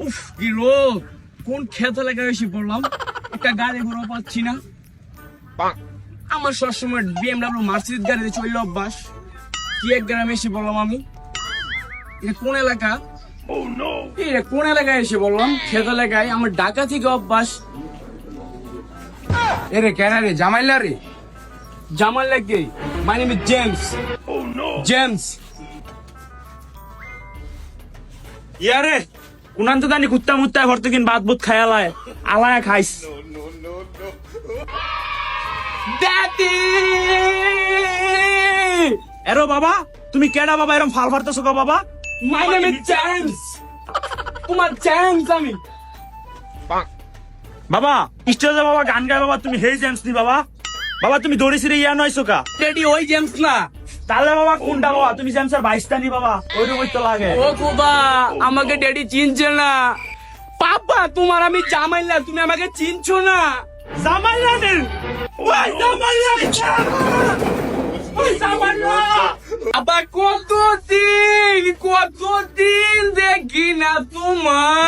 উফ কি রোগ, কোন ক্ষেত এলাকায় এসে পড়লাম, একটা গাড়ি ঘোড়া পাচ্ছি না। আমার সবসময় BMW মার্সিডিজ গাড়িতে চললে অভ্যাস, কি এক গ্রামে এসে বললাম আমি। এটা কোন এলাকা? এটা কোন এলাকায় এসে বললাম? ক্ষেত এলাকায়। আমার ঢাকা থেকে অভ্যাস। এরে কেনা রে জামাইলা রে? জামাল লাগে। My name is James. James ইয়ারে কুনান তো জানি কুত্তা মুত্তা ঘর থেকে বাদ বুত খায়ালায় আলায় খাইস। দাদি এরো বাবা, তুমি কেডা বাবা এরম ফাল ফারতেছো গো বাবা? My name is James. তোমার জেমস আমি। বাবা স্টেজে বাবা গান গায় বাবা, তুমি হেই জেমস নি বাবা? বাবা তুমি দড়ি ছিঁড়ে ইয়া নয়ছো কা? ডেডি ওই জেমস না। তাহলে বাবা কোনটা বাবা? তুমি জেমসের বাইশটা নি বাবা, ওই রকমই তো লাগে। ও বাবা আমাকে ডেডি চিনছে না। পাপা তোমার আমি জামাইলা, তুমি আমাকে চিনছো না। জামাইলা নে ওই জামাইলা, ওই জামাইলা। আবার কতদিন দেখি না তোমার।